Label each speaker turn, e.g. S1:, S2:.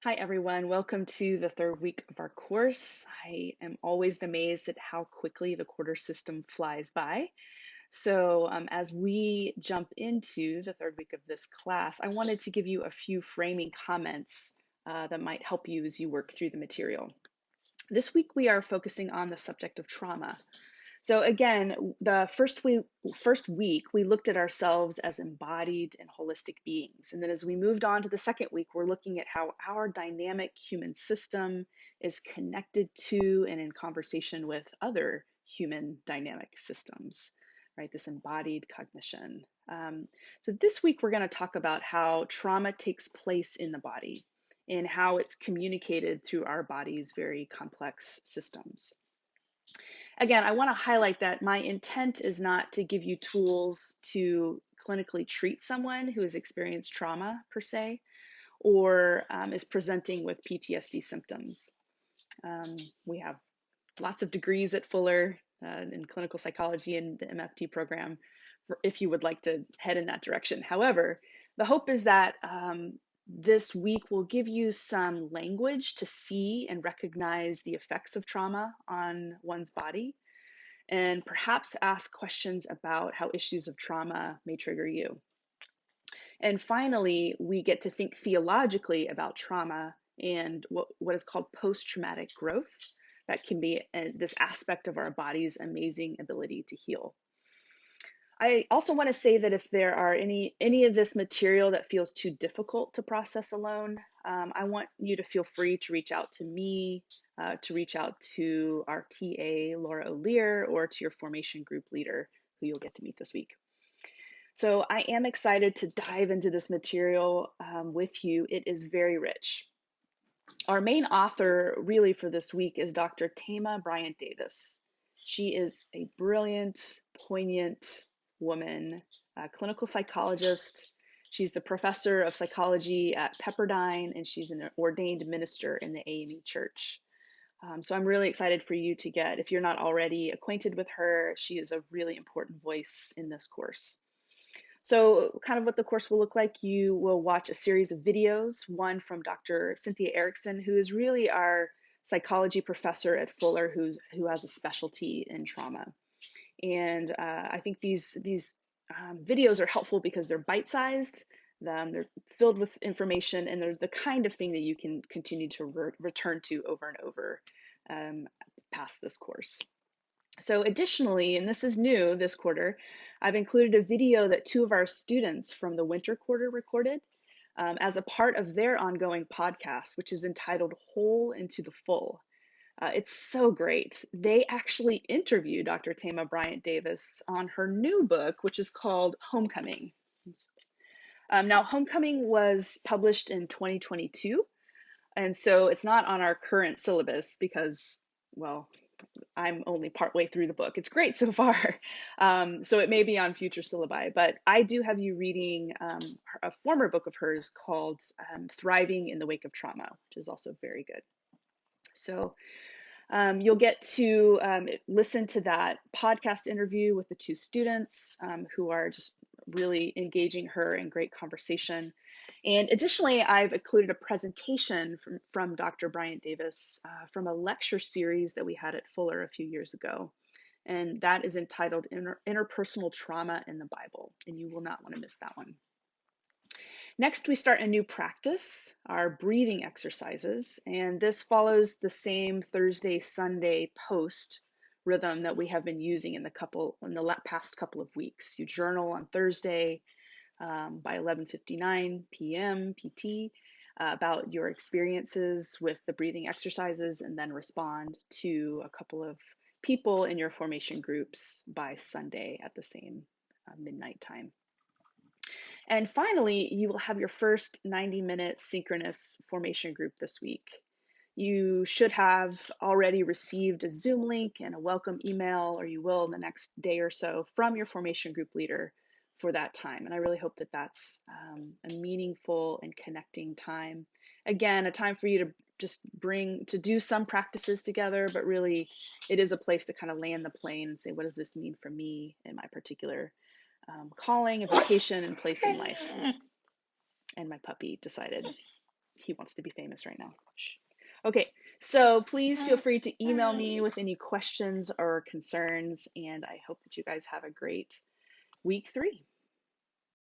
S1: Hi, everyone. Welcome to the third week of our course. I am always amazed at how quickly the quarter system flies by. As we jump into the third week of this class, I wanted to give you a few framing comments that might help you as you work through the material. This week, we are focusing on the subject of trauma. So again, the first week, we looked at ourselves as embodied and holistic beings. And then as we moved on to the second week, we're looking at how our dynamic human system is connected to and in conversation with other human dynamic systems, right? This embodied cognition. So this week, we're going to talk about how trauma takes place in the body and how it's communicated through our body's very complex systems. Again, I want to highlight that my intent is not to give you tools to clinically treat someone who has experienced trauma per se, or is presenting with PTSD symptoms. We have lots of degrees at Fuller in clinical psychology and the MFT program, if you would like to head in that direction. However, the hope is that this week will give you some language to see and recognize the effects of trauma on one's body, and perhaps ask questions about how issues of trauma may trigger you. And finally, we get to think theologically about trauma and what is called post-traumatic growth. That can be this aspect of our body's amazing ability to heal. I also want to say that if there are any of this material that feels too difficult to process alone, I want you to feel free to reach out to me, to reach out to our TA, Laura O'Lear, or to your formation group leader, who you'll get to meet this week. So I am excited to dive into this material with you. It is very rich. Our main author really for this week is Dr. Thema Bryant Davis. She is a brilliant, poignant woman, a clinical psychologist. She's the professor of psychology at Pepperdine, and she's an ordained minister in the AME Church. So I'm really excited for you to get, if you're not already acquainted with her, she is a really important voice in this course. So kind of what the course will look like, you will watch a series of videos, one from Dr. Cynthia Erickson, who is really our psychology professor at Fuller, who has a specialty in trauma. And I think these videos are helpful because they're bite-sized, they're filled with information, and they're the kind of thing that you can continue to return to over and over past this course. So additionally, and this is new this quarter, I've included a video that two of our students from the winter quarter recorded as a part of their ongoing podcast, which is entitled Whole into the Full. It's so great. They actually interviewed Dr. Thema Bryant Davis on her new book, which is called Homecoming. Now, Homecoming was published in 2022, and so it's not on our current syllabus because, well, I'm only partway through the book. It's great so far. So it may be on future syllabi, but I do have you reading a former book of hers called Thriving in the Wake of Trauma, which is also very good. So you'll get to listen to that podcast interview with the two students who are just really engaging her in great conversation. And additionally, I've included a presentation from Dr. Bryant Davis from a lecture series that we had at Fuller a few years ago. And that is entitled Interpersonal Trauma in the Bible. And you will not want to miss that one. Next, we start a new practice, our breathing exercises, and this follows the same Thursday, Sunday post rhythm that we have been using in the past couple of weeks. You journal on Thursday by 11:59 p.m. PT about your experiences with the breathing exercises, and then respond to a couple of people in your formation groups by Sunday at the same midnight time. And finally, you will have your first 90-minute synchronous formation group this week. You should have already received a Zoom link and a welcome email, or you will in the next day or so, from your formation group leader for that time. And I really hope that that's a meaningful and connecting time. Again, a time for you to just do some practices together, but really it is a place to kind of land the plane and say, what does this mean for me in my particular calling, a vocation, and place in life. And my puppy decided he wants to be famous right now. Shh. Okay, so please feel free to email me with any questions or concerns, and I hope that you guys have a great week 3.